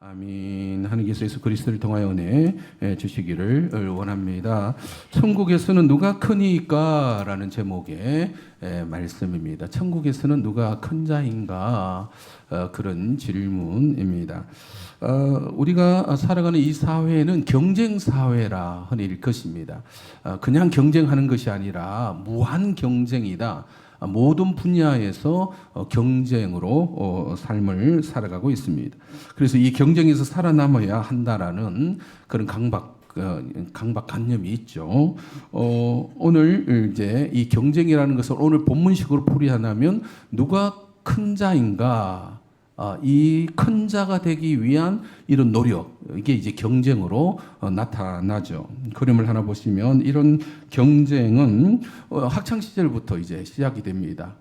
아멘. 하느님께서 예수 그리스도를 통하여 은혜 주시기를 원합니다. 천국에서는 누가 크니까? 라는 제목의 말씀입니다. 천국에서는 누가 큰 자인가? 그런 질문입니다. 우리가 살아가는 이 사회는 경쟁 사회라 흔히 일컫습니다. 그냥 경쟁하는 것이 아니라 무한 경쟁이다. 모든 분야에서 경쟁으로 삶을 살아가고 있습니다. 그래서 이 경쟁에서 살아남아야 한다라는 그런 강박관념이 있죠. 오늘 이제 이 경쟁이라는 것을 오늘 본문식으로 풀이하면 누가 큰 자인가? 이 큰 자가 되기 위한 이런 노력, 이게 이제 경쟁으로 나타나죠. 그림을 하나 보시면 이런 경쟁은 학창 시절부터 이제 시작이 됩니다.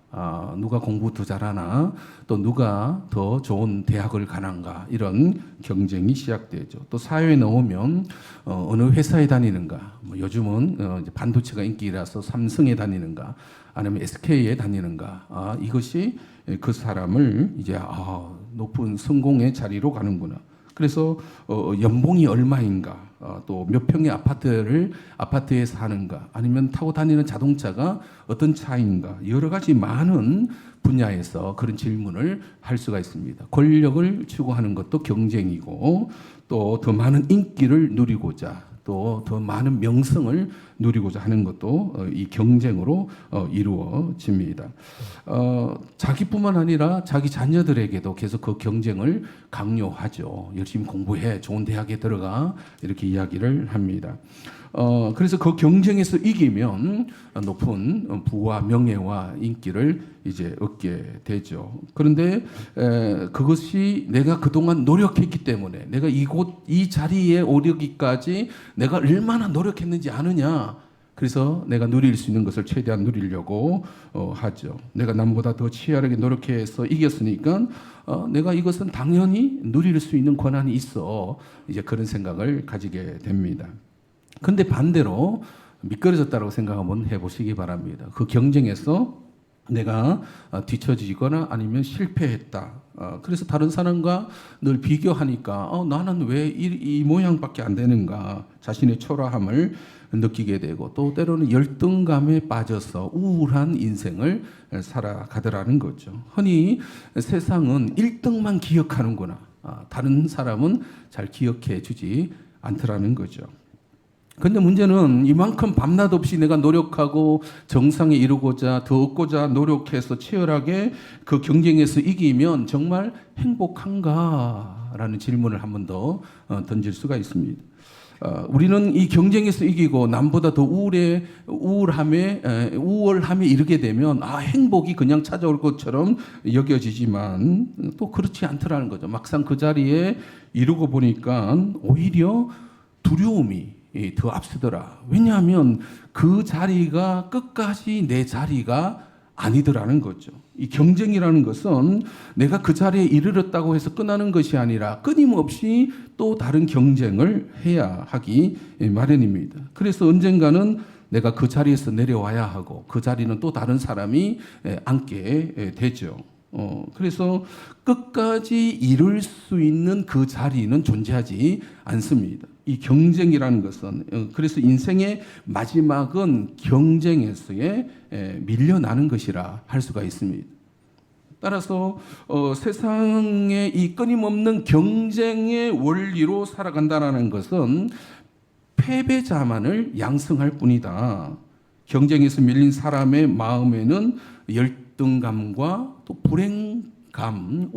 누가 공부 더 잘하나, 또 누가 더 좋은 대학을 가는가, 이런 경쟁이 시작되죠. 또 사회에 나오면 어느 회사에 다니는가, 요즘은 이제 반도체가 인기라서 삼성에 다니는가, 아니면 SK에 다니는가, 이것이 그 사람을 이제 높은 성공의 자리로 가는구나. 그래서 연봉이 얼마인가, 또 몇 평의 아파트에 사는가, 아니면 타고 다니는 자동차가 어떤 차인가, 여러 가지 많은 분야에서 그런 질문을 할 수가 있습니다. 권력을 추구하는 것도 경쟁이고, 또 더 많은 인기를 누리고자, 또 더 많은 명성을 누리고자 하는 것도 이 경쟁으로 이루어집니다. 자기뿐만 아니라 자기 자녀들에게도 계속 그 경쟁을 강요하죠. 열심히 공부해, 좋은 대학에 들어가, 이렇게 이야기를 합니다. 그래서 그 경쟁에서 이기면 높은 부와 명예와 인기를 이제 얻게 되죠. 그런데 그것이 내가 그동안 노력했기 때문에, 내가 이 자리에 오르기까지 내가 얼마나 노력했는지 아느냐. 그래서 내가 누릴 수 있는 것을 최대한 누리려고 하죠. 내가 남보다 더 치열하게 노력해서 이겼으니까 내가 이것은 당연히 누릴 수 있는 권한이 있어. 이제 그런 생각을 가지게 됩니다. 근데 반대로 미끄러졌다고 생각 한번 해보시기 바랍니다. 그 경쟁에서 내가 뒤처지거나 아니면 실패했다. 그래서 다른 사람과 늘 비교하니까 나는 왜 이 모양밖에 안 되는가, 자신의 초라함을 느끼게 되고, 또 때로는 열등감에 빠져서 우울한 인생을 살아가더라는 거죠. 흔히 세상은 1등만 기억하는구나, 다른 사람은 잘 기억해 주지 않더라는 거죠. 근데 문제는 이만큼 밤낮 없이 내가 노력하고 정상에 이르고자, 더 얻고자 노력해서 치열하게 그 경쟁에서 이기면 정말 행복한가? 라는 질문을 한 번 더 던질 수가 있습니다. 우리는 이 경쟁에서 이기고 남보다 더 우월함에 이르게 되면 행복이 그냥 찾아올 것처럼 여겨지지만 또 그렇지 않더라는 거죠. 막상 그 자리에 이르고 보니까 오히려 두려움이 더 앞서더라. 왜냐하면 그 자리가 끝까지 내 자리가 아니더라는 거죠. 이 경쟁이라는 것은 내가 그 자리에 이르렀다고 해서 끝나는 것이 아니라 끊임없이 또 다른 경쟁을 해야 하기 마련입니다. 그래서 언젠가는 내가 그 자리에서 내려와야 하고, 그 자리는 또 다른 사람이 앉게 되죠. 그래서 끝까지 이룰 수 있는 그 자리는 존재하지 않습니다. 이 경쟁이라는 것은, 그래서 인생의 마지막은 경쟁에서의 밀려나는 것이라 할 수가 있습니다. 따라서 세상의 이 끊임없는 경쟁의 원리로 살아간다는 것은 패배자만을 양성할 뿐이다. 경쟁에서 밀린 사람의 마음에는 열등감과 또 불행감,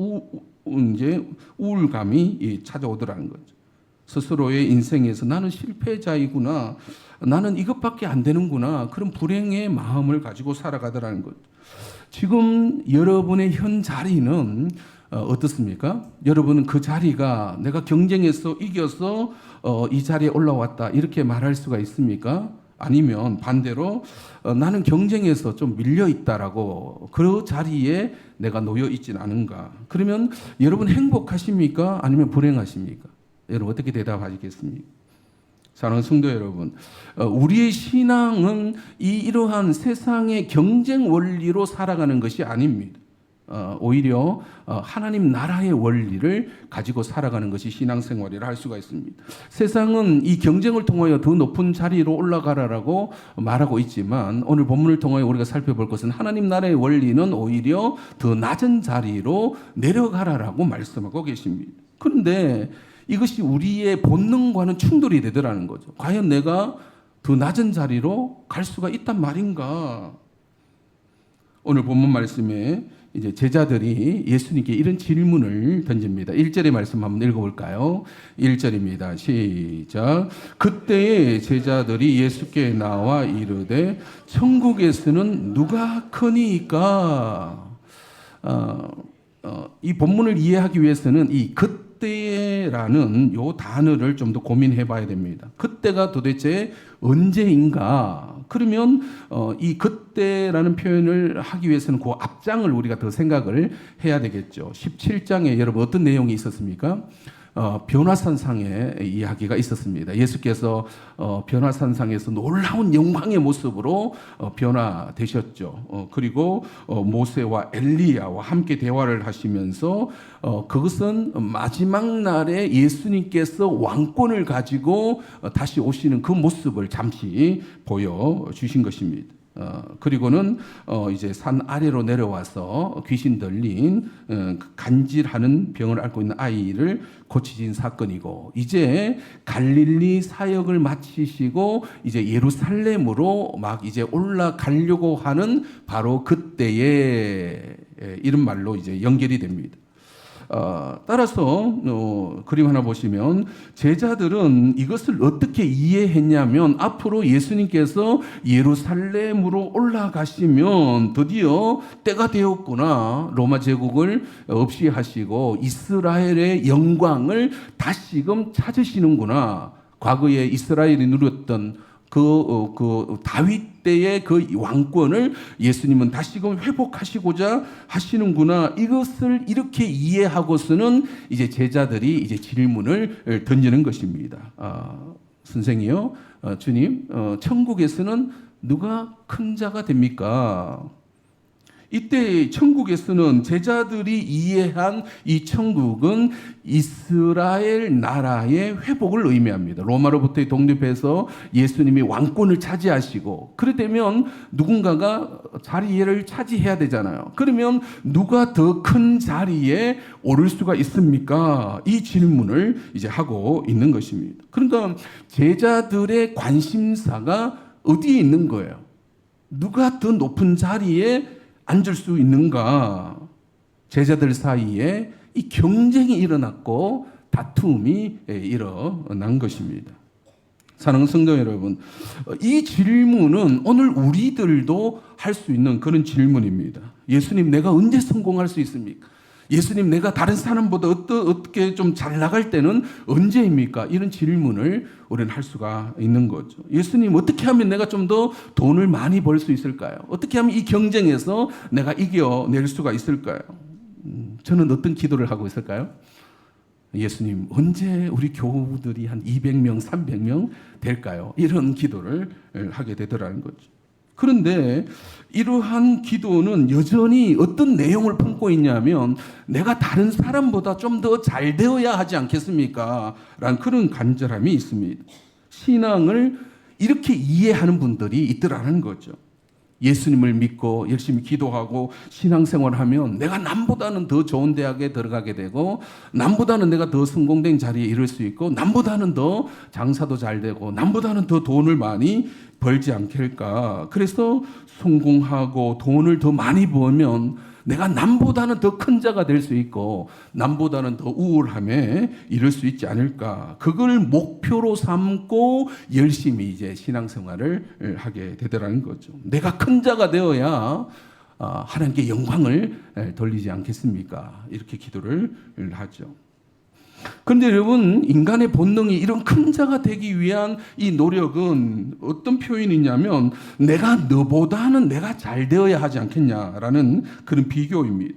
이제 우울감이 찾아오더라는 거죠. 스스로의 인생에서 나는 실패자이구나, 나는 이것밖에 안 되는구나, 그런 불행의 마음을 가지고 살아가더라는 거죠. 지금 여러분의 현 자리는 어떻습니까? 여러분은 그 자리가 내가 경쟁에서 이겨서 이 자리에 올라왔다, 이렇게 말할 수가 있습니까? 아니면 반대로 나는 경쟁에서 좀 밀려 있다라고, 그 자리에 내가 놓여 있진 않은가? 그러면 여러분 행복하십니까? 아니면 불행하십니까? 여러분 어떻게 대답하시겠습니까? 사랑하는 성도 여러분, 우리의 신앙은 이러한 세상의 경쟁 원리로 살아가는 것이 아닙니다. 오히려 하나님 나라의 원리를 가지고 살아가는 것이 신앙생활이라 할 수가 있습니다. 세상은 이 경쟁을 통하여 더 높은 자리로 올라가라라고 말하고 있지만 오늘 본문을 통하여 우리가 살펴볼 것은 하나님 나라의 원리는 오히려 더 낮은 자리로 내려가라라고 말씀하고 계십니다. 그런데 이것이 우리의 본능과는 충돌이 되더라는 거죠. 과연 내가 더 낮은 자리로 갈 수가 있단 말인가? 오늘 본문 말씀에 이제 제자들이 예수님께 이런 질문을 던집니다. 1절의 말씀 한번 읽어볼까요? 1절입니다. 시작. 그때의 제자들이 예수께 나와 이르되 천국에서는 누가 크니까? 이 본문을 이해하기 위해서는 이 그때라는 요 단어를 좀 더 고민해 봐야 됩니다. 그때가 도대체 언제인가? 그러면 이 그때라는 표현을 하기 위해서는 그 앞장을 우리가 더 생각을 해야 되겠죠. 17장에 여러분 어떤 내용이 있었습니까? 변화산상의 이야기가 있었습니다. 예수께서 변화산상에서 놀라운 영광의 모습으로 변화되셨죠. 그리고 모세와 엘리야와 함께 대화를 하시면서 그것은 마지막 날에 예수님께서 왕권을 가지고 다시 오시는 그 모습을 잠시 보여주신 것입니다. 그리고는 이제 산 아래로 내려와서 귀신 들린 간질하는 병을 앓고 있는 아이를 고치신 사건이고, 이제 갈릴리 사역을 마치시고 이제 예루살렘으로 막 이제 올라가려고 하는 바로 그때에 이런 말로 이제 연결이 됩니다. 따라서 그림 하나 보시면 제자들은 이것을 어떻게 이해했냐면 앞으로 예수님께서 예루살렘으로 올라가시면 드디어 때가 되었구나. 로마 제국을 없이 하시고 이스라엘의 영광을 다시금 찾으시는구나. 과거에 이스라엘이 누렸던 그 다윗 때의 그 왕권을 예수님은 다시금 회복하시고자 하시는구나. 이것을 이렇게 이해하고서는 이제 제자들이 이제 질문을 던지는 것입니다. 선생이요, 주님, 천국에서는 누가 큰 자가 됩니까? 이때 천국에서는 제자들이 이해한 이 천국은 이스라엘 나라의 회복을 의미합니다. 로마로부터의 독립해서 예수님이 왕권을 차지하시고 그러되면 누군가가 자리를 차지해야 되잖아요. 그러면 누가 더 큰 자리에 오를 수가 있습니까? 이 질문을 이제 하고 있는 것입니다. 그러니까 제자들의 관심사가 어디에 있는 거예요? 누가 더 높은 자리에 앉을 수 있는가? 제자들 사이에 이 경쟁이 일어났고 다툼이 일어난 것입니다. 사랑하는 성도 여러분, 이 질문은 오늘 우리들도 할 수 있는 그런 질문입니다. 예수님, 내가 언제 성공할 수 있습니까? 예수님, 내가 다른 사람보다 어떻게 좀 잘 나갈 때는 언제입니까? 이런 질문을 우리는 할 수가 있는 거죠. 예수님, 어떻게 하면 내가 좀 더 돈을 많이 벌 수 있을까요? 어떻게 하면 이 경쟁에서 내가 이겨낼 수가 있을까요? 저는 어떤 기도를 하고 있을까요? 예수님, 언제 우리 교우들이 한 200명, 300명 될까요? 이런 기도를 하게 되더라는 거죠. 그런데 이러한 기도는 여전히 어떤 내용을 품고 있냐면 내가 다른 사람보다 좀 더 잘 되어야 하지 않겠습니까? 라는 그런 간절함이 있습니다. 신앙을 이렇게 이해하는 분들이 있더라는 거죠. 예수님을 믿고 열심히 기도하고 신앙생활을 하면 내가 남보다는 더 좋은 대학에 들어가게 되고 남보다는 내가 더 성공된 자리에 이를 수 있고 남보다는 더 장사도 잘 되고 남보다는 더 돈을 많이 벌지 않겠을까. 그래서 성공하고 돈을 더 많이 벌면 내가 남보다는 더 큰 자가 될 수 있고 남보다는 더 우월함에 이를 수 있지 않을까. 그걸 목표로 삼고 열심히 이제 신앙생활을 하게 되더라는 거죠. 내가 큰 자가 되어야 하나님께 영광을 돌리지 않겠습니까? 이렇게 기도를 하죠. 그런데 여러분, 인간의 본능이 이런 큰 자가 되기 위한 이 노력은 어떤 표현이냐면 내가 너보다는 내가 잘 되어야 하지 않겠냐라는 그런 비교입니다.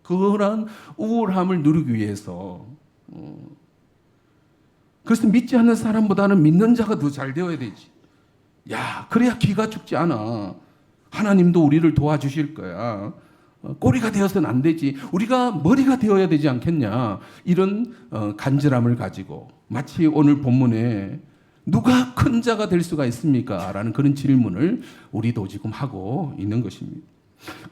그런 우월함을 누리기 위해서 그래서 믿지 않는 사람보다는 믿는 자가 더 잘 되어야 되지. 야, 그래야 기가 죽지 않아. 하나님도 우리를 도와주실 거야. 꼬리가 되어서는 안 되지. 우리가 머리가 되어야 되지 않겠냐. 이런 간절함을 가지고 마치 오늘 본문에 누가 큰 자가 될 수가 있습니까? 라는 그런 질문을 우리도 지금 하고 있는 것입니다.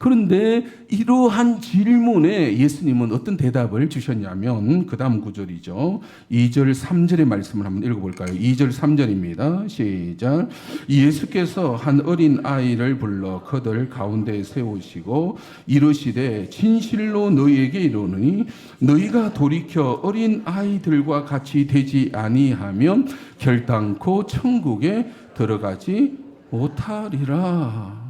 그런데 이러한 질문에 예수님은 어떤 대답을 주셨냐면 그 다음 구절이죠. 2절 3절의 말씀을 한번 읽어볼까요? 2절 3절입니다. 시작. 예수께서 한 어린 아이를 불러 그들 가운데 세우시고 이르시되 진실로 너희에게 이르노니 너희가 돌이켜 어린 아이들과 같이 되지 아니하면 결단코 천국에 들어가지 못하리라.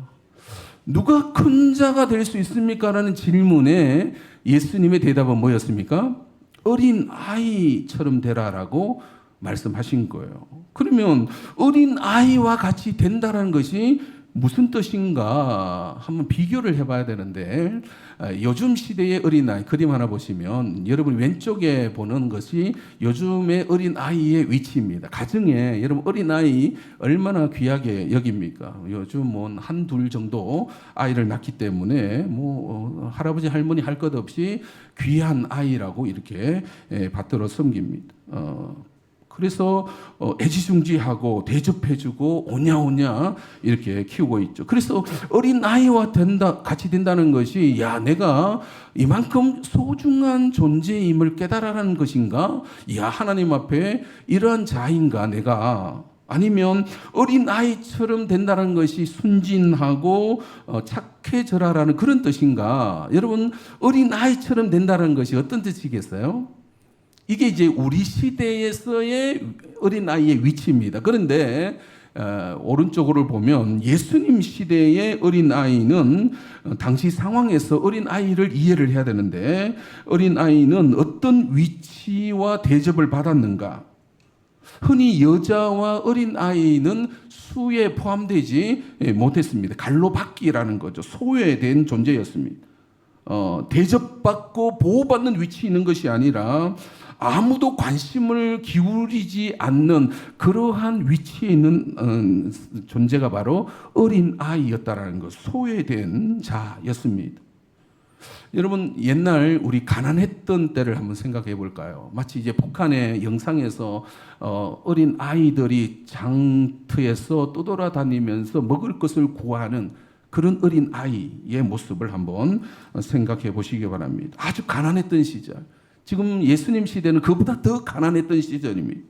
누가 큰 자가 될 수 있습니까? 라는 질문에 예수님의 대답은 뭐였습니까? 어린 아이처럼 되라라고 말씀하신 거예요. 그러면 어린 아이와 같이 된다는 것이 무슨 뜻인가 한번 비교를 해봐야 되는데, 요즘 시대의 어린아이 그림 하나 보시면 여러분 왼쪽에 보는 것이 요즘의 어린아이의 위치입니다. 가정에 여러분 어린아이 얼마나 귀하게 여깁니까? 요즘 뭐 한 둘 정도 아이를 낳기 때문에 할아버지 할머니 할 것 없이 귀한 아이라고 이렇게 받들어 섬깁니다. 그래서 애지중지하고 대접해주고 오냐오냐 이렇게 키우고 있죠. 그래서 어린 아이와 같이 된다는 것이 내가 이만큼 소중한 존재임을 깨달아라는 것인가? 하나님 앞에 이러한 자인가 내가? 아니면 어린 아이처럼 된다는 것이 순진하고 착해져라라는 그런 뜻인가? 여러분 어린 아이처럼 된다는 것이 어떤 뜻이겠어요? 이게 이제 우리 시대에서의 어린아이의 위치입니다. 그런데 오른쪽으로 보면 예수님 시대의 어린아이는 당시 상황에서 어린아이를 이해를 해야 되는데 어린아이는 어떤 위치와 대접을 받았는가? 흔히 여자와 어린아이는 수에 포함되지 못했습니다. 갈로받기라는 거죠. 소외된 존재였습니다. 대접받고 보호받는 위치에 있는 것이 아니라 아무도 관심을 기울이지 않는 그러한 위치에 있는 존재가 바로 어린 아이였다라는 것, 소외된 자였습니다. 여러분 옛날 우리 가난했던 때를 한번 생각해 볼까요? 마치 이제 북한의 영상에서 어린 아이들이 장터에서 떠돌아다니면서 먹을 것을 구하는 그런 어린 아이의 모습을 한번 생각해 보시기 바랍니다. 아주 가난했던 시절. 지금 예수님 시대는 그보다 더 가난했던 시절입니다.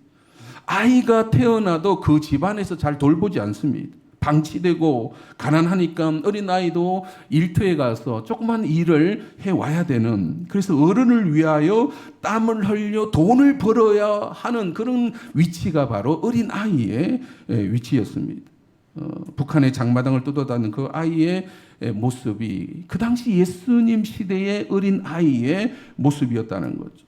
아이가 태어나도 그 집안에서 잘 돌보지 않습니다. 방치되고 가난하니까 어린아이도 일터에 가서 조그만 일을 해와야 되는, 그래서 어른을 위하여 땀을 흘려 돈을 벌어야 하는 그런 위치가 바로 어린아이의 위치였습니다. 북한의 장마당을 뜯어다는 그 아이의 모습이 그 당시 예수님 시대의 어린 아이의 모습이었다는 거죠.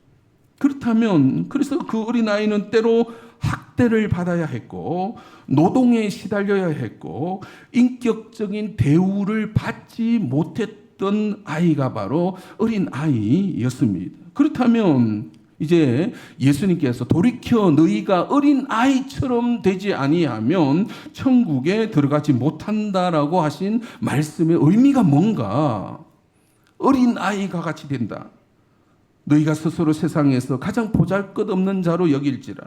그렇다면 그래서 그 어린 아이는 때로 학대를 받아야 했고 노동에 시달려야 했고 인격적인 대우를 받지 못했던 아이가 바로 어린 아이였습니다. 그렇다면 이제 예수님께서 돌이켜 너희가 어린 아이처럼 되지 아니하면 천국에 들어가지 못한다라고 하신 말씀의 의미가 뭔가? 어린 아이가 같이 된다. 너희가 스스로 세상에서 가장 보잘것없는 자로 여길지라.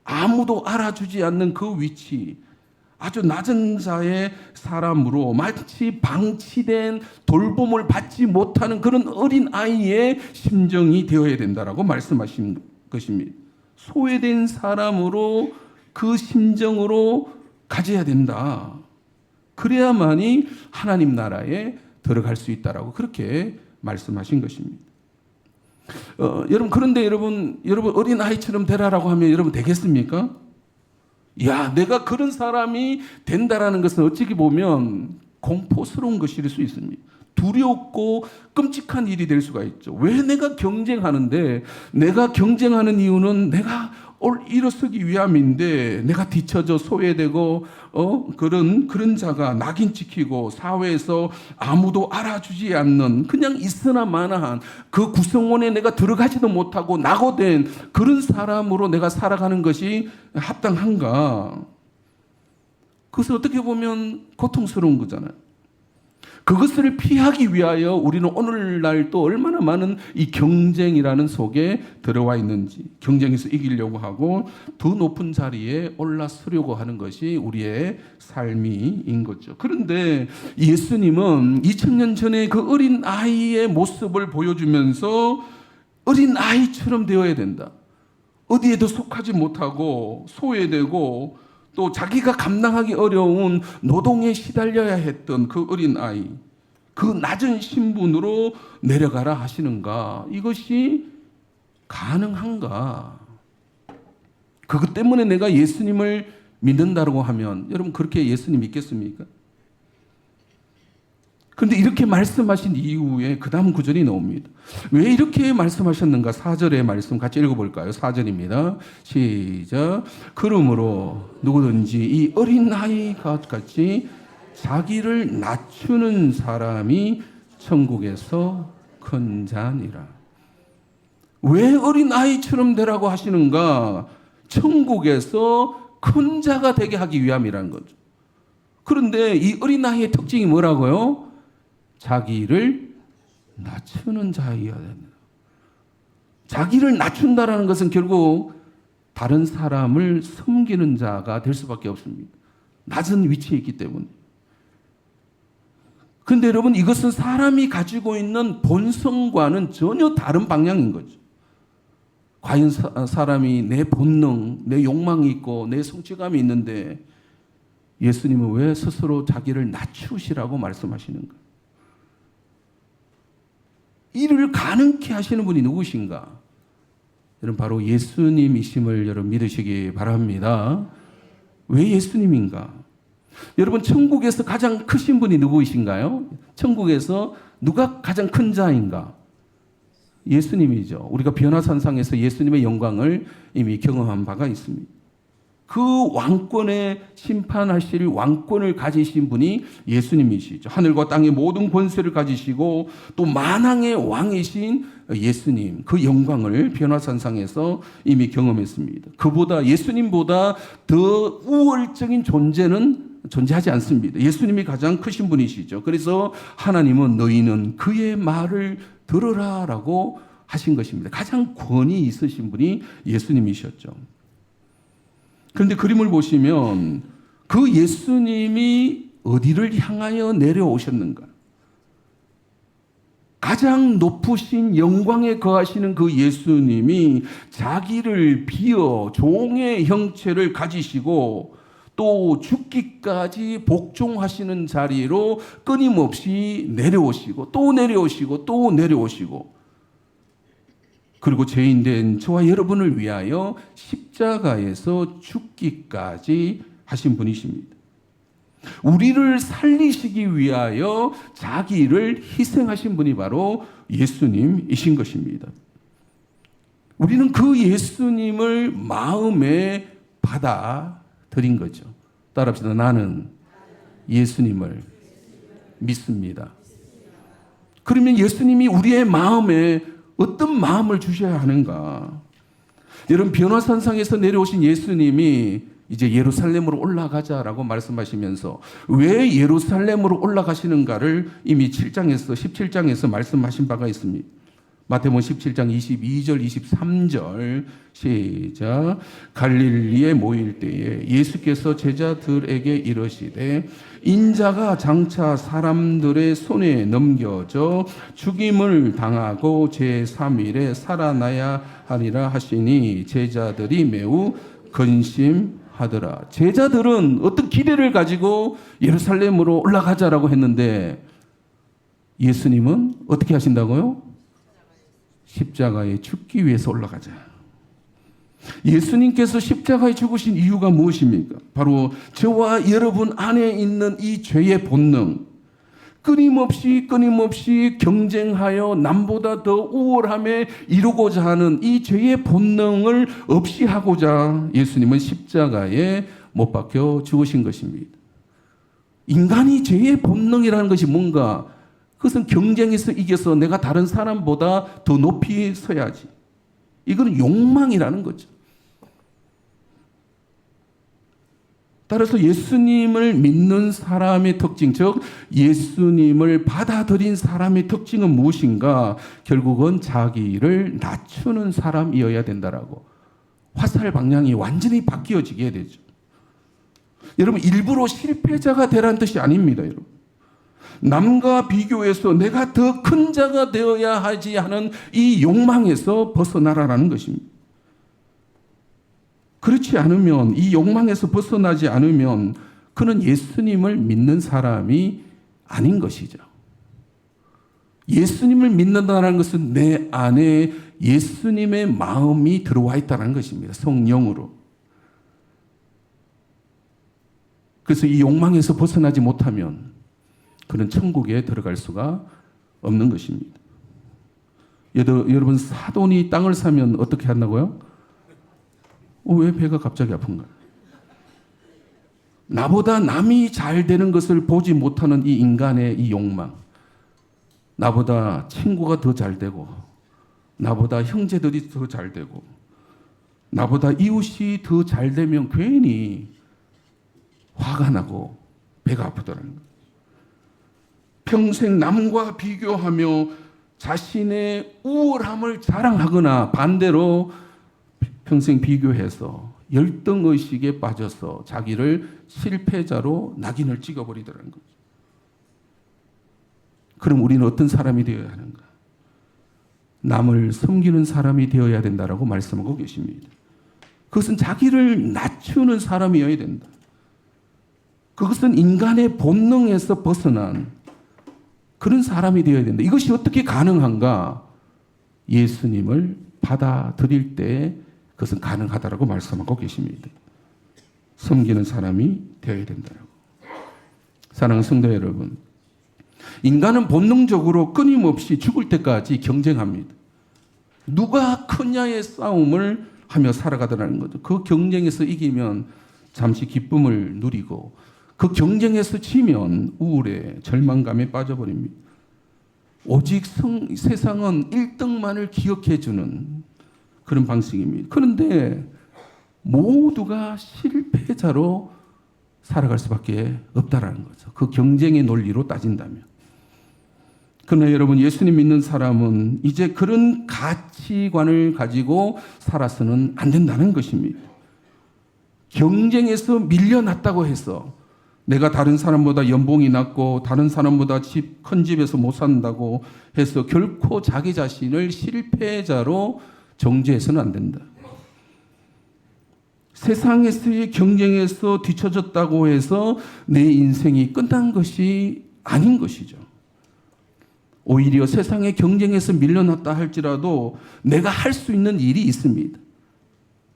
아무도 알아주지 않는 그 위치, 아주 낮은 자의 사람으로 마치 방치된 돌봄을 받지 못하는 그런 어린 아이의 심정이 되어야 된다라고 말씀하신 것입니다. 소외된 사람으로 그 심정으로 가져야 된다. 그래야만이 하나님 나라에 들어갈 수 있다라고 그렇게 말씀하신 것입니다. 여러분 그런데 여러분 어린 아이처럼 되라라고 하면 여러분 되겠습니까? 내가 그런 사람이 된다라는 것은 어찌 보면 공포스러운 것일 수 있습니다. 두렵고 끔찍한 일이 될 수가 있죠. 왜 내가 경쟁하는데, 내가 경쟁하는 이유는 내가 일어서기 위함인데 내가 뒤처져 소외되고 그런 자가 낙인 찍히고 사회에서 아무도 알아주지 않는 그냥 있으나 마나한 그 구성원에 내가 들어가지도 못하고 낙오된 그런 사람으로 내가 살아가는 것이 합당한가? 그것은 어떻게 보면 고통스러운 거잖아요. 그것을 피하기 위하여 우리는 오늘날 또 얼마나 많은 이 경쟁이라는 속에 들어와 있는지, 경쟁에서 이기려고 하고 더 높은 자리에 올라서려고 하는 것이 우리의 삶인 거죠. 그런데 예수님은 2000년 전에 그 어린 아이의 모습을 보여주면서 어린 아이처럼 되어야 된다. 어디에도 속하지 못하고 소외되고 또 자기가 감당하기 어려운 노동에 시달려야 했던 그 어린 아이, 그 낮은 신분으로 내려가라 하시는가? 이것이 가능한가? 그것 때문에 내가 예수님을 믿는다고 하면 여러분 그렇게 예수님 믿겠습니까? 그런데 이렇게 말씀하신 이후에 그 다음 구절이 나옵니다. 왜 이렇게 말씀하셨는가? 4절의 말씀 같이 읽어볼까요? 4절입니다. 시작. 그러므로 누구든지 이 어린아이가 같이 자기를 낮추는 사람이 천국에서 큰 자니라. 왜 어린아이처럼 되라고 하시는가? 천국에서 큰 자가 되게 하기 위함이라는 거죠. 그런데 이 어린아이의 특징이 뭐라고요? 자기를 낮추는 자이어야 됩니다. 자기를 낮춘다라는 것은 결국 다른 사람을 섬기는 자가 될 수밖에 없습니다. 낮은 위치에 있기 때문에. 그런데 여러분 이것은 사람이 가지고 있는 본성과는 전혀 다른 방향인 거죠. 과연 사람이 내 본능, 내 욕망이 있고 내 성취감이 있는데 예수님은 왜 스스로 자기를 낮추시라고 말씀하시는가? 이를 가능케 하시는 분이 누구신가? 여러분 바로 예수님이심을 여러분 믿으시기 바랍니다. 왜 예수님인가? 여러분 천국에서 가장 크신 분이 누구이신가요? 천국에서 누가 가장 큰 자인가? 예수님이죠. 우리가 변화산상에서 예수님의 영광을 이미 경험한 바가 있습니다. 그 왕권에 심판하실 왕권을 가지신 분이 예수님이시죠. 하늘과 땅의 모든 권세를 가지시고 또 만왕의 왕이신 예수님, 그 영광을 변화산상에서 이미 경험했습니다. 그보다 예수님보다 더 우월적인 존재는 존재하지 않습니다. 예수님이 가장 크신 분이시죠. 그래서 하나님은 너희는 그의 말을 들으라라고 하신 것입니다. 가장 권위 있으신 분이 예수님이셨죠. 그런데 그림을 보시면 그 예수님이 어디를 향하여 내려오셨는가? 가장 높으신 영광에 거하시는 그 예수님이 자기를 비어 종의 형체를 가지시고 또 죽기까지 복종하시는 자리로 끊임없이 내려오시고 또 내려오시고 또 내려오시고 그리고 죄인된 저와 여러분을 위하여 십자가에서 죽기까지 하신 분이십니다. 우리를 살리시기 위하여 자기를 희생하신 분이 바로 예수님이신 것입니다. 우리는 그 예수님을 마음에 받아들인 거죠. 따라합시다. 나는 예수님을 믿습니다. 그러면 예수님이 우리의 마음에 어떤 마음을 주셔야 하는가? 여러분 변화산상에서 내려오신 예수님이 이제 예루살렘으로 올라가자라고 말씀하시면서 왜 예루살렘으로 올라가시는가를 이미 17장에서 말씀하신 바가 있습니다. 마태복음 17장 22절 23절 시작. 갈릴리에 모일 때에 예수께서 제자들에게 이르시되 인자가 장차 사람들의 손에 넘겨져 죽임을 당하고 제3일에 살아나야 하리라 하시니 제자들이 매우 근심하더라. 제자들은 어떤 기대를 가지고 예루살렘으로 올라가자라고 했는데 예수님은 어떻게 하신다고요? 십자가에 죽기 위해서 올라가자. 예수님께서 십자가에 죽으신 이유가 무엇입니까? 바로 저와 여러분 안에 있는 이 죄의 본능, 끊임없이 경쟁하여 남보다 더 우월함에 이루고자 하는 이 죄의 본능을 없이 하고자 예수님은 십자가에 못 박혀 죽으신 것입니다. 인간이 죄의 본능이라는 것이 뭔가? 그것은 경쟁에서 이겨서 내가 다른 사람보다 더 높이 서야지. 이거는 욕망이라는 거죠. 따라서 예수님을 믿는 사람의 특징, 즉 예수님을 받아들인 사람의 특징은 무엇인가? 결국은 자기를 낮추는 사람이어야 된다라고. 화살 방향이 완전히 바뀌어지게 되죠. 여러분, 일부러 실패자가 되라는 뜻이 아닙니다, 여러분. 남과 비교해서 내가 더 큰 자가 되어야 하지 하는 이 욕망에서 벗어나라는 것입니다. 그렇지 않으면, 이 욕망에서 벗어나지 않으면 그는 예수님을 믿는 사람이 아닌 것이죠. 예수님을 믿는다는 것은 내 안에 예수님의 마음이 들어와 있다는 것입니다. 성령으로. 그래서 이 욕망에서 벗어나지 못하면 그는 천국에 들어갈 수가 없는 것입니다. 여러분, 사돈이 땅을 사면 어떻게 한다고요? 왜 배가 갑자기 아픈가? 나보다 남이 잘 되는 것을 보지 못하는 이 인간의 이 욕망. 나보다 친구가 더 잘 되고, 나보다 형제들이 더 잘 되고, 나보다 이웃이 더 잘 되면 괜히 화가 나고 배가 아프더라는 거예요. 평생 남과 비교하며 자신의 우월함을 자랑하거나 반대로 평생 비교해서 열등의식에 빠져서 자기를 실패자로 낙인을 찍어버리더라는 거죠. 그럼 우리는 어떤 사람이 되어야 하는가? 남을 섬기는 사람이 되어야 된다라고 말씀하고 계십니다. 그것은 자기를 낮추는 사람이어야 된다. 그것은 인간의 본능에서 벗어난 그런 사람이 되어야 된다. 이것이 어떻게 가능한가? 예수님을 받아들일 때 그것은 가능하다라고 말씀하고 계십니다. 섬기는 사람이 되어야 된다라고. 사랑하는 성도 여러분, 인간은 본능적으로 끊임없이 죽을 때까지 경쟁합니다. 누가 크냐의 싸움을 하며 살아가더라는 거죠. 그 경쟁에서 이기면 잠시 기쁨을 누리고 그 경쟁에서 지면 우울에 절망감에 빠져버립니다. 오직 세상은 1등만을 기억해주는 그런 방식입니다. 그런데 모두가 실패자로 살아갈 수밖에 없다라는 거죠. 그 경쟁의 논리로 따진다면. 그러나 여러분, 예수님 믿는 사람은 이제 그런 가치관을 가지고 살아서는 안 된다는 것입니다. 경쟁에서 밀려났다고 해서 내가 다른 사람보다 연봉이 낮고 다른 사람보다 큰 집에서 못 산다고 해서 결코 자기 자신을 실패자로 정죄해서는 안 된다. 세상에서의 경쟁에서 뒤처졌다고 해서 내 인생이 끝난 것이 아닌 것이죠. 오히려 세상의 경쟁에서 밀려났다 할지라도 내가 할 수 있는 일이 있습니다.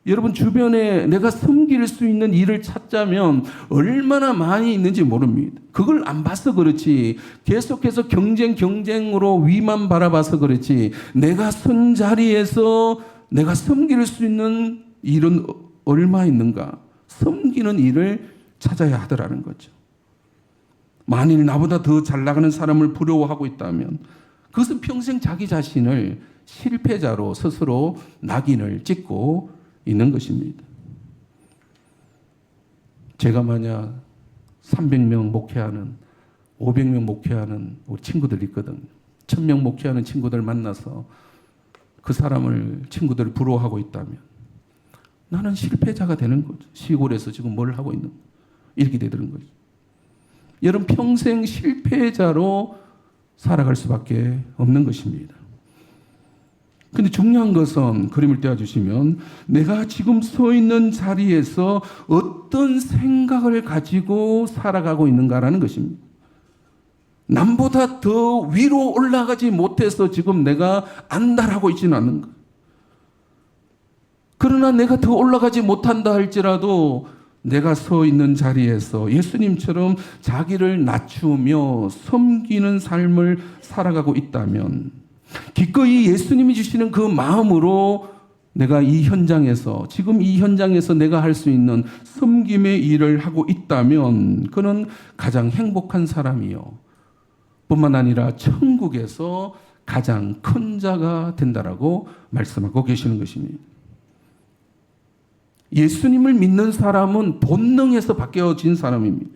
여러분, 주변에 내가 섬길 수 있는 일을 찾자면 얼마나 많이 있는지 모릅니다. 그걸 안 봐서 그렇지, 계속해서 경쟁으로 위만 바라봐서 그렇지, 내가 선 자리에서 내가 섬길 수 있는 일은 얼마 있는가? 섬기는 일을 찾아야 하더라는 거죠. 만일 나보다 더 잘 나가는 사람을 부러워하고 있다면 그것은 평생 자기 자신을 실패자로 스스로 낙인을 찍고 있는 것입니다. 제가 만약 300명 목회하는, 500명 목회하는 우리 친구들이 있거든요. 1000명 목회하는 친구들 만나서 그 사람을, 친구들을 부러워하고 있다면 나는 실패자가 되는 거죠. 시골에서 지금 뭘 하고 있는 거죠. 이렇게 되는 거죠. 여러분, 평생 실패자로 살아갈 수밖에 없는 것입니다. 근데 중요한 것은 그림을 떼어주시면 내가 지금 서 있는 자리에서 어떤 생각을 가지고 살아가고 있는가라는 것입니다. 남보다 더 위로 올라가지 못해서 지금 내가 안달하고 있지는 않는가. 그러나 내가 더 올라가지 못한다 할지라도 내가 서 있는 자리에서 예수님처럼 자기를 낮추며 섬기는 삶을 살아가고 있다면 기꺼이 예수님이 주시는 그 마음으로 내가 이 현장에서, 지금 이 현장에서 내가 할 수 있는 섬김의 일을 하고 있다면 그는 가장 행복한 사람이요, 뿐만 아니라 천국에서 가장 큰 자가 된다라고 말씀하고 계시는 것입니다. 예수님을 믿는 사람은 본능에서 바뀌어진 사람입니다.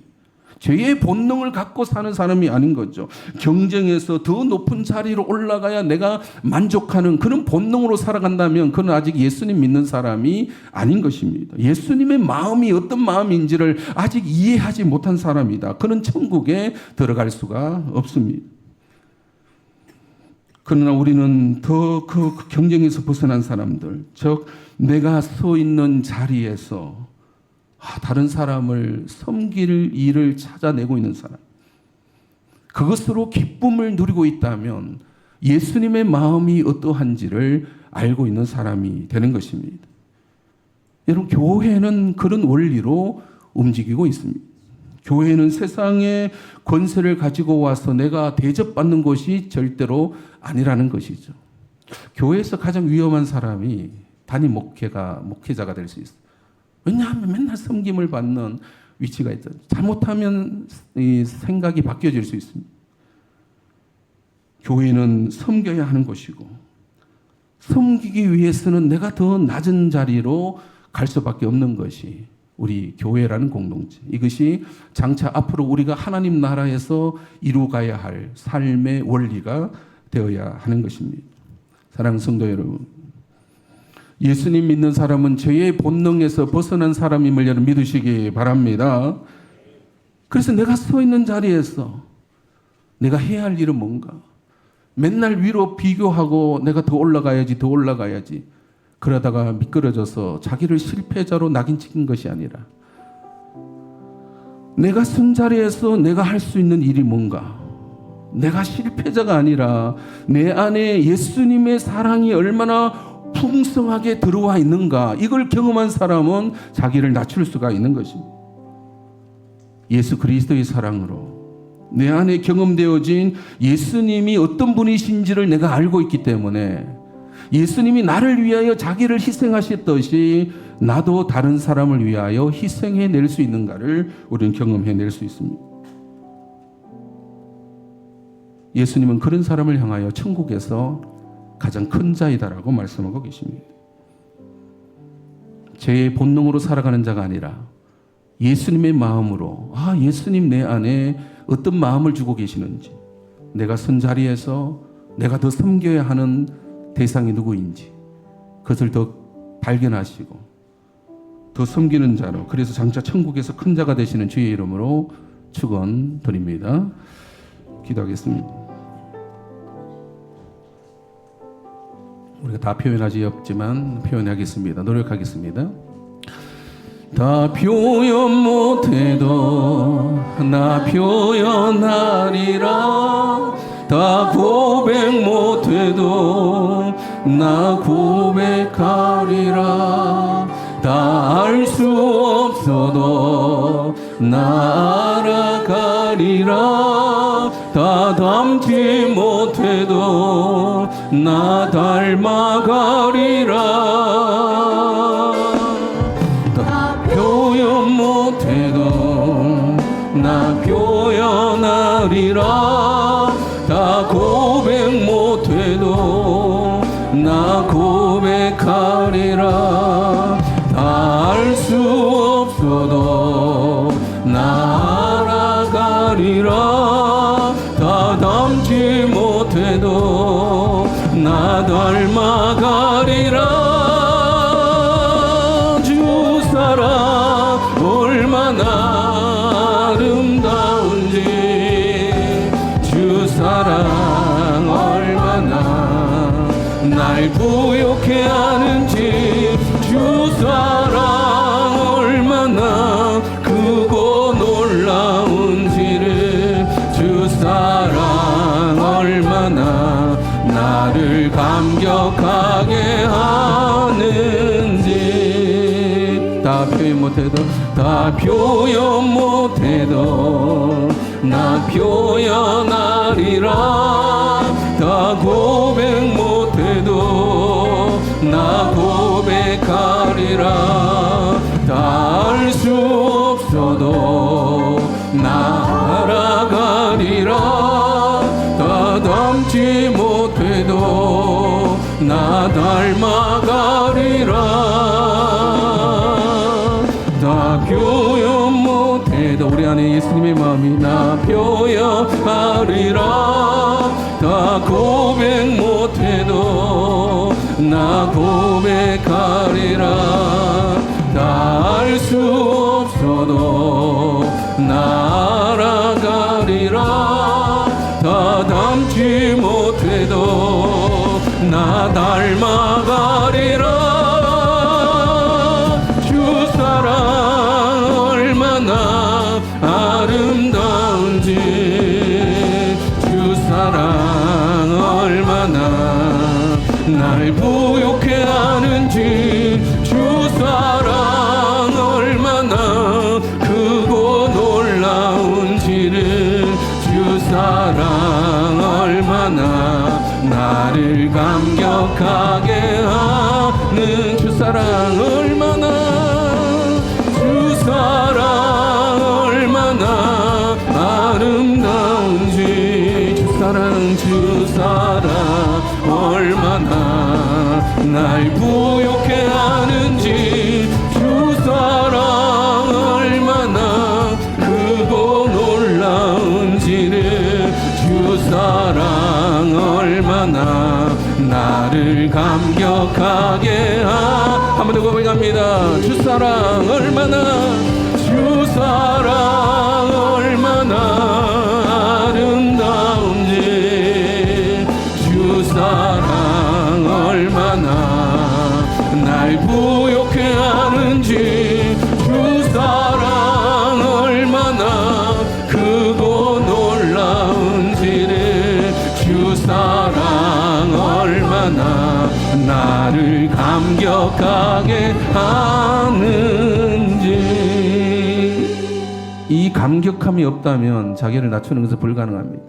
죄의 본능을 갖고 사는 사람이 아닌 거죠. 경쟁에서 더 높은 자리로 올라가야 내가 만족하는 그런 본능으로 살아간다면 그는 아직 예수님 믿는 사람이 아닌 것입니다. 예수님의 마음이 어떤 마음인지를 아직 이해하지 못한 사람이다. 그는 천국에 들어갈 수가 없습니다. 그러나 우리는 더 그 경쟁에서 벗어난 사람들, 즉 내가 서 있는 자리에서 다른 사람을 섬길 일을 찾아내고 있는 사람, 그것으로 기쁨을 누리고 있다면 예수님의 마음이 어떠한지를 알고 있는 사람이 되는 것입니다. 여러분, 교회는 그런 원리로 움직이고 있습니다. 교회는 세상의 권세를 가지고 와서 내가 대접받는 것이 절대로 아니라는 것이죠. 교회에서 가장 위험한 사람이 단임 목회자가 될 수 있어요. 왜냐하면 맨날 섬김을 받는 위치가 있잖아요. 잘못하면 이 생각이 바뀌어질 수 있습니다. 교회는 섬겨야 하는 것이고, 섬기기 위해서는 내가 더 낮은 자리로 갈 수밖에 없는 것이 우리 교회라는 공동체. 이것이 장차 앞으로 우리가 하나님 나라에서 이루어가야 할 삶의 원리가 되어야 하는 것입니다. 사랑하는 성도 여러분, 예수님 믿는 사람은 죄의 본능에서 벗어난 사람임을 여러분 믿으시기 바랍니다. 그래서 내가 서 있는 자리에서 내가 해야 할 일은 뭔가? 맨날 위로 비교하고 내가 더 올라가야지 그러다가 미끄러져서 자기를 실패자로 낙인 찍은 것이 아니라 내가 쓴 자리에서 내가 할 수 있는 일이 뭔가? 내가 실패자가 아니라 내 안에 예수님의 사랑이 얼마나 풍성하게 들어와 있는가, 이걸 경험한 사람은 자기를 낮출 수가 있는 것입니다. 예수 그리스도의 사랑으로 내 안에 경험되어진 예수님이 어떤 분이신지를 내가 알고 있기 때문에 예수님이 나를 위하여 자기를 희생하셨듯이 나도 다른 사람을 위하여 희생해낼 수 있는가를 우리는 경험해낼 수 있습니다. 예수님은 그런 사람을 향하여 천국에서 가장 큰 자이다라고 말씀하고 계십니다. 죄의 본능으로 살아가는 자가 아니라 예수님의 마음으로, 예수님 내 안에 어떤 마음을 주고 계시는지, 내가 선 자리에서 내가 더 섬겨야 하는 대상이 누구인지 그것을 더 발견하시고 더 섬기는 자로, 그래서 장차 천국에서 큰 자가 되시는 주의 이름으로 축원드립니다. 기도하겠습니다. 우리가 다 표현하지 없지만 표현하겠습니다. 노력하겠습니다. 다 표현 못해도 나 표현하리라. 다 고백 못해도 나 고백하리라. 다 알 수 없어도 나 알아가리라. 다 닮지 못해도 나 닮아가리라. 다 표현 못해도 나 표현하리라. 다 고백 못해도 나 고백하리라. 다 알 수 없어도 나 알아가리라. 다 닮지 못해도 나 닮아가리라. 주 사랑 얼마나 아름다운지, 주 사랑 얼마나 날 부욕해 하는지, 주 사랑 얼마나 크고 놀라운지를, 주 사랑 얼마나 나를 감격하게 하는지. 다 표현 못해도 다 표현 못해도 나 표현하리라. 다 고백 못해도 나 고백하리라. 다 알 수 없어도 나 알아가리라. 다 닮지 못해도 나 닮아가리라. 표현하리라. 다 고백 못해도 나 고백하리라. 다 알 수 없어도 나 알아가리라. 다 닮지 못해도 나 닮아가리라. 주 사랑 얼마나 아름다운지, 주 사랑 얼마나 날 부욕해 하는지, 주 사랑 얼마나 크고 놀라운지를, 주 사랑 얼마나 나를 감격하게 하는, 주 사랑 얼마나, 주 사랑 얼마나 아름다운지, 주 사랑 얼마나 날 부욕해 하는지, 주 사랑 얼마나 크고 놀라운지를, 주 사랑 얼마나 나를 감격하게 한 번 더 고백합니다. 주 사랑 얼마나, 주 사랑 얼마나 아름다운지, 주 사랑 얼마나 날 부욕해 하는지, 주 사랑 얼마나 크고 놀라운지를, 주 사랑 얼마나 나를 감격하게 하는지. 이 감격함이 없다면 자기를 낮추는 것은 불가능합니다.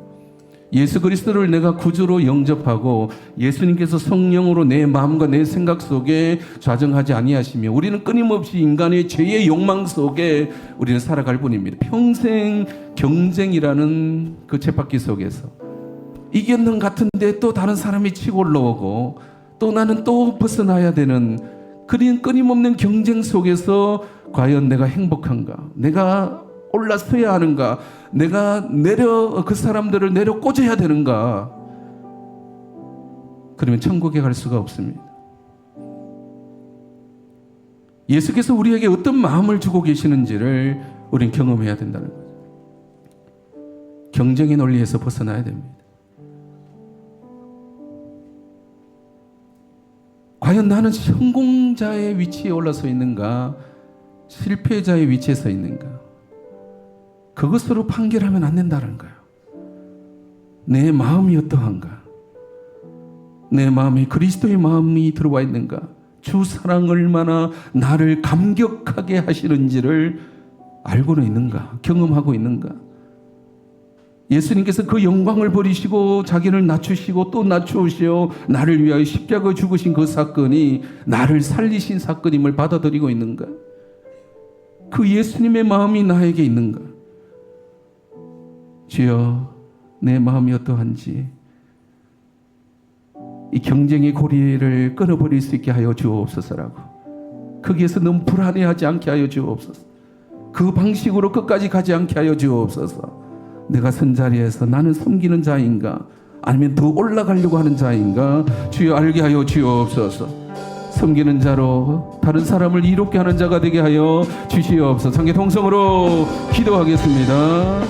예수 그리스도를 내가 구주로 영접하고 예수님께서 성령으로 내 마음과 내 생각 속에 좌정하지 아니하시며 우리는 끊임없이 인간의 죄의 욕망 속에 우리는 살아갈 뿐입니다. 평생 경쟁이라는 그 쳇바퀴 속에서 이겼는 같은데 또 다른 사람이 치고 올라오고 또 나는 또 벗어나야 되는 그런 끊임없는 경쟁 속에서 과연 내가 행복한가? 내가 올라서야 하는가? 내가 그 사람들을 내려 꽂아야 되는가? 그러면 천국에 갈 수가 없습니다. 예수께서 우리에게 어떤 마음을 주고 계시는지를 우리는 경험해야 된다는 거죠. 경쟁의 논리에서 벗어나야 됩니다. 과연 나는 성공자의 위치에 올라서 있는가? 실패자의 위치에 서 있는가? 그것으로 판결하면 안 된다는 거예요. 내 마음이 어떠한가? 내 마음에 그리스도의 마음이 들어와 있는가? 주 사랑 얼마나 나를 감격하게 하시는지를 알고는 있는가? 경험하고 있는가? 예수님께서 그 영광을 버리시고 자기를 낮추시고 또 낮추시어 나를 위하여 십자가에 죽으신 그 사건이 나를 살리신 사건임을 받아들이고 있는가? 그 예수님의 마음이 나에게 있는가? 주여, 내 마음이 어떠한지 이 경쟁의 고리를 끊어버릴 수 있게 하여 주옵소서라고, 거기에서 너무 불안해하지 않게 하여 주옵소서. 그 방식으로 끝까지 가지 않게 하여 주옵소서. 내가 선 자리에서 나는 섬기는 자인가 아니면 더 올라가려고 하는 자인가 주여 알게 하여 주옵소서. 섬기는 자로 다른 사람을 이롭게 하는 자가 되게 하여 주시옵소서. 상계 통성으로 기도하겠습니다.